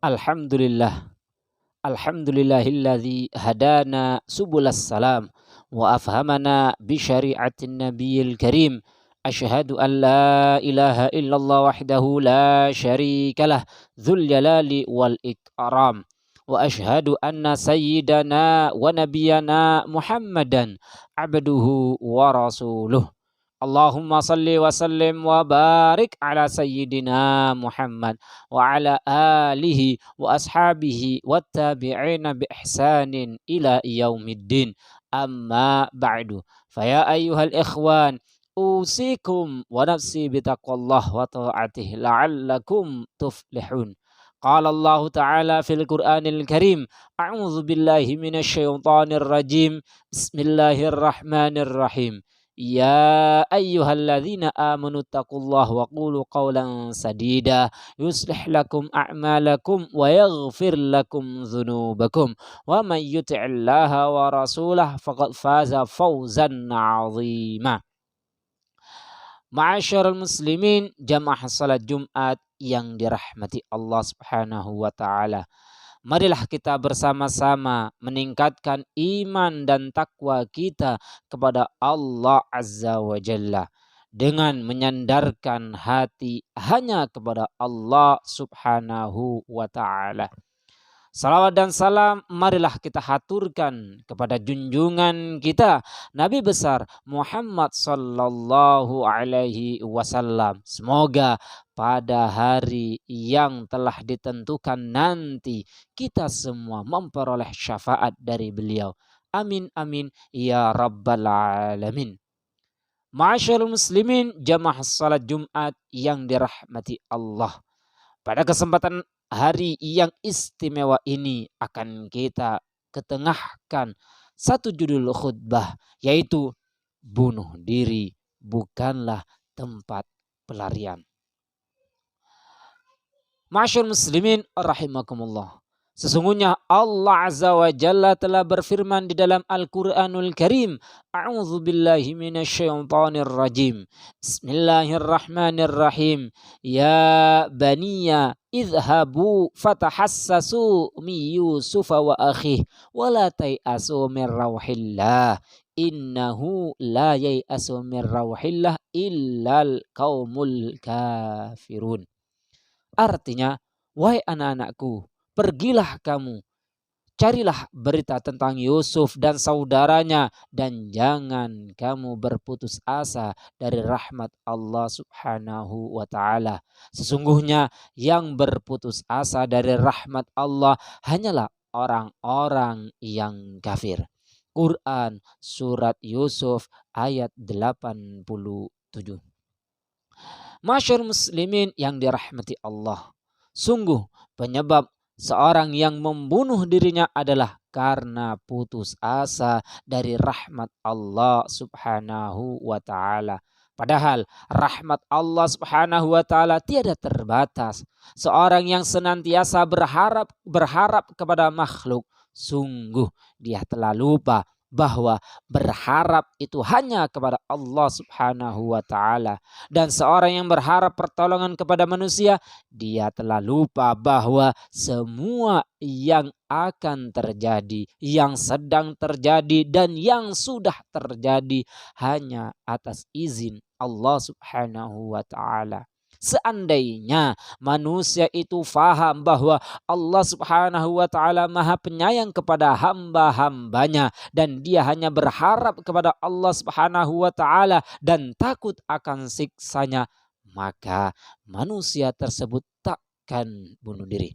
Alhamdulillah. Alhamdulillahilladzi hadana subulas salam wa afhamana bi syari'atin nabiyil karim. Asyhadu an la ilaha illallah wahdahu la syarikalah dzul jalali wal ikram. Wa asyhadu anna sayyidana wa nabiyyana Muhammadan abduhu wa rasuluh. Allahumma salli wa sallim wa barik ala sayyidina Muhammad wa ala alihi wa ashabihi wa tabi'ina bi ihsanin ila yaumiddin. Amma ba'du. Faya ayyuhal ikhwan, usikum wa nafsi bitaqwallah wa ta'atih la'allakum tuflihun. Qala Allah Ta'ala fil Qur'anil Karim, a'udzu billahi minasy syaithanir rajim. Bismillahirrahmanirrahim. Ya ayyuhalladzina amanu taqullaha wa qulu qawlan sadida yuslih lakum a'malakum wa yaghfir lakum dzunubakum wa may yuti'illaha wa rasulahu faqad faza fawzan 'azima. Ma'asyiral muslimin, jamaah salat Jumat yang dirahmati Allah Subhanahu wa taala. Marilah kita bersama-sama meningkatkan iman dan takwa kita kepada Allah Azza wa Jalla dengan menyandarkan hati hanya kepada Allah Subhanahu wa taala. Salawat dan salam marilah kita haturkan kepada junjungan kita Nabi besar Muhammad sallallahu alaihi wasallam. Semoga pada hari yang telah ditentukan nanti kita semua memperoleh syafaat dari beliau. Amin amin ya rabbal alamin. Ma'asyiral muslimin, jamaah salat Jumat yang dirahmati Allah. Pada kesempatan hari yang istimewa ini akan kita ketengahkan satu judul khutbah, yaitu bunuh diri bukanlah tempat pelarian. Ma'asyiral muslimin rahimakumullah. Sesungguhnya Allah Azza wa Jalla telah berfirman di dalam Al-Qur'anul Karim, a'udzu billahi minasyaitonir rajim. Bismillahirrahmanirrahim. Ya baniya idhabu fatahassasu mi Yusuf wa akhih wa la tayasu min rauhillah. Innahu la yayasu min rauhillah illal qaumul kafirun. Artinya, wahai anak-anakku, pergilah kamu, carilah berita tentang Yusuf dan saudaranya, dan jangan kamu berputus asa dari rahmat Allah Subhanahu wa ta'ala. Sesungguhnya yang berputus asa dari rahmat Allah hanyalah orang-orang yang kafir. Quran Surat Yusuf ayat 87. Masyarakat muslimin yang dirahmati Allah, sungguh penyebab seorang yang membunuh dirinya adalah karena putus asa dari rahmat Allah Subhanahu wa ta'ala. Padahal rahmat Allah Subhanahu wa ta'ala tiada terbatas. Seorang yang senantiasa berharap kepada makhluk, sungguh dia telah lupa bahwa berharap itu hanya kepada Allah Subhanahu wa ta'ala. Dan seorang yang berharap pertolongan kepada manusia, dia telah lupa bahwa semua yang akan terjadi, yang sedang terjadi, dan yang sudah terjadi hanya atas izin Allah Subhanahu wa ta'ala. Seandainya manusia itu faham bahwa Allah Subhanahu wa ta'ala maha penyayang kepada hamba-hambanya, dan dia hanya berharap kepada Allah Subhanahu wa ta'ala dan takut akan siksanya, maka manusia tersebut takkan bunuh diri.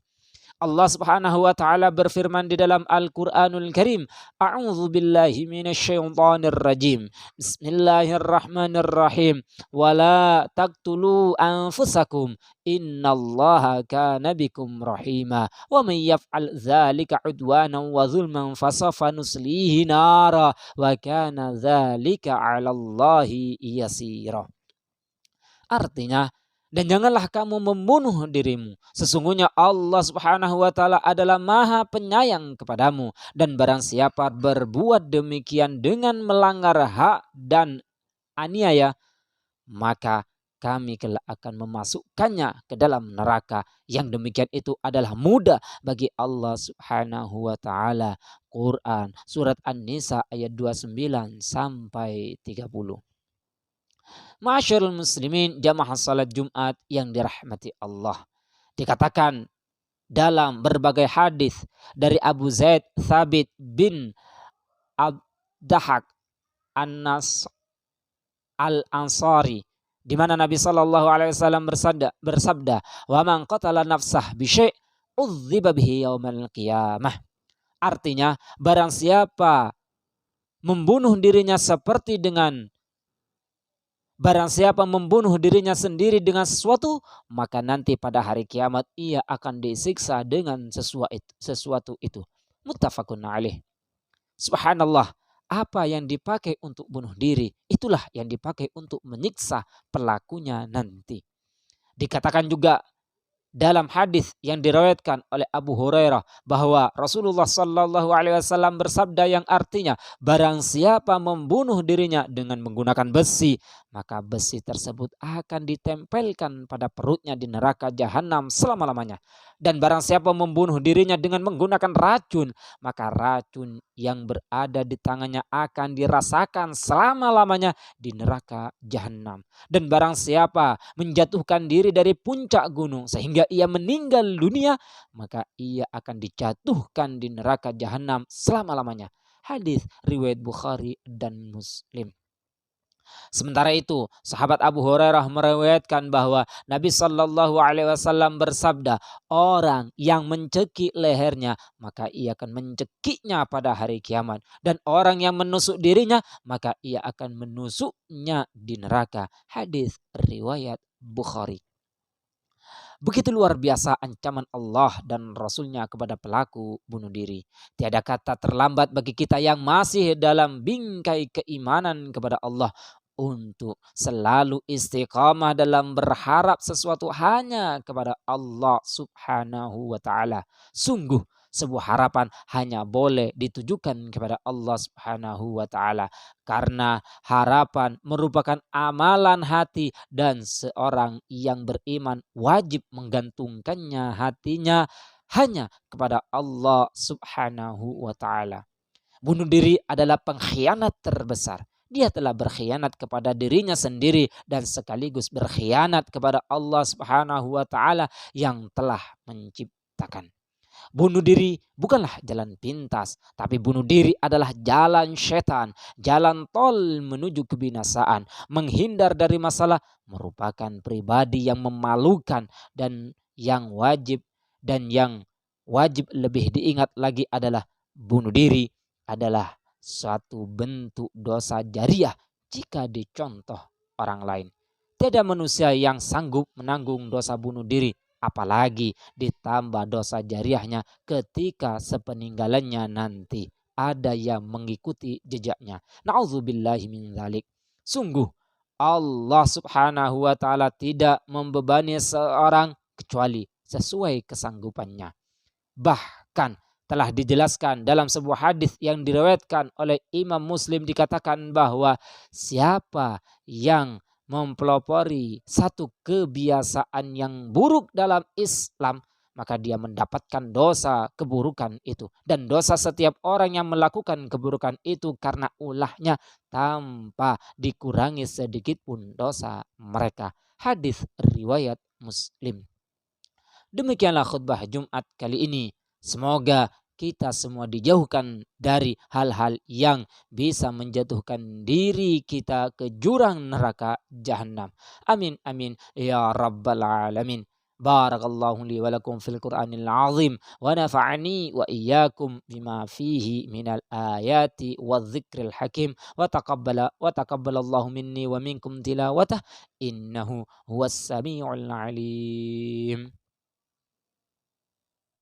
Allah Subhanahu wa ta'ala berfirman di dalam Al-Qur'anul Karim, a'udzu billahi minasyaitonir rajim. Bismillahirrahmanirrahim. Wala taqtulu anfusakum innallaha kana bikum rahima. Wa may yaf'al dzalika 'udwanan wa zulman fasawfa nuslihi nara wa kana dzalika 'alallahi yasira. Artinya, dan janganlah kamu membunuh dirimu. Sesungguhnya Allah Subhanahu wa ta'ala adalah maha penyayang kepadamu. Dan barang siapa berbuat demikian dengan melanggar hak dan aniaya, maka kami kelak akan memasukkannya ke dalam neraka. Yang demikian itu adalah mudah bagi Allah Subhanahu wa taala. Quran surat An-Nisa ayat 29 sampai 30. Ma'asyiral muslimin, jamaah salat Jumat yang dirahmati Allah. Dikatakan dalam berbagai hadis dari Abu Zaid Thabit bin Abdahak An-Nas Al-Ansari, di mana Nabi Shallallahu Alaihi Wasallam bersabda, wa man qatala nafsah bisyai' udziba bihi yaumal qiyamah. Artinya, barang siapa membunuh dirinya sendiri dengan sesuatu, maka nanti pada hari kiamat ia akan disiksa dengan sesuatu itu. Muttafaqun alaih. Subhanallah, apa yang dipakai untuk bunuh diri, itulah yang dipakai untuk menyiksa pelakunya nanti. Dikatakan juga dalam hadis yang diriwayatkan oleh Abu Hurairah bahwa Rasulullah Sallallahu Alaihi Wasallam bersabda yang artinya, barang siapa membunuh dirinya dengan menggunakan besi, maka besi tersebut akan ditempelkan pada perutnya di neraka jahanam selama-lamanya. Dan barang siapa membunuh dirinya dengan menggunakan racun, maka racun yang berada di tangannya akan dirasakan selama-lamanya di neraka jahanam. Dan barang siapa menjatuhkan diri dari puncak gunung sehingga ia meninggal dunia, maka ia akan dijatuhkan di neraka jahanam selama-lamanya. Hadis riwayat Bukhari dan Muslim. Sementara itu, sahabat Abu Hurairah meriwayatkan bahwa Nabi Shallallahu Alaihi Wasallam bersabda, orang yang mencekik lehernya maka ia akan mencekiknya pada hari kiamat, dan orang yang menusuk dirinya maka ia akan menusuknya di neraka. Hadis riwayat Bukhari. Begitu luar biasa ancaman Allah dan Rasulnya kepada pelaku bunuh diri. Tiada kata terlambat bagi kita yang masih dalam bingkai keimanan kepada Allah untuk selalu istiqamah dalam berharap sesuatu hanya kepada Allah Subhanahu wa taala. Sungguh sebuah harapan hanya boleh ditujukan kepada Allah Subhanahu wa taala, karena harapan merupakan amalan hati dan seorang yang beriman wajib menggantungkannya hatinya hanya kepada Allah Subhanahu wa taala. Bunuh diri adalah pengkhianat terbesar. Dia telah berkhianat kepada dirinya sendiri dan sekaligus berkhianat kepada Allah Subhanahu wa taala yang telah menciptakan. Bunuh diri bukanlah jalan pintas, tapi bunuh diri adalah jalan setan, jalan tol menuju kebinasaan. Menghindar dari masalah merupakan pribadi yang memalukan, dan yang wajib lebih diingat lagi adalah bunuh diri adalah suatu bentuk dosa jariah jika dicontoh orang lain. Tiada manusia yang sanggup menanggung dosa bunuh diri, apalagi ditambah dosa jariahnya ketika sepeninggalannya nanti ada yang mengikuti jejaknya. Na'udzubillahi min dzalik. Sungguh Allah Subhanahu wa taala tidak membebani seorang kecuali sesuai kesanggupannya. Bahkan telah dijelaskan dalam sebuah hadis yang diriwayatkan oleh Imam Muslim, dikatakan bahwa siapa yang mempelopori satu kebiasaan yang buruk dalam Islam, maka dia mendapatkan dosa keburukan itu. Dan dosa setiap orang yang melakukan keburukan itu karena ulahnya tanpa dikurangi sedikit pun dosa mereka. Hadis riwayat Muslim. Demikianlah khutbah Jumat kali ini. Semoga kita semua dijauhkan dari hal-hal yang bisa menjatuhkan diri kita ke jurang neraka jahanam. Amin amin ya rabbal alamin. Barakallahu li wa lakum fil Qur'anil azim wa nafa'ani wa iyyakum bima fihi minal ayati wadh-dhikril hakim wa taqabbalallahu minni wa minkum tilawatah innahu huwas samiul alim.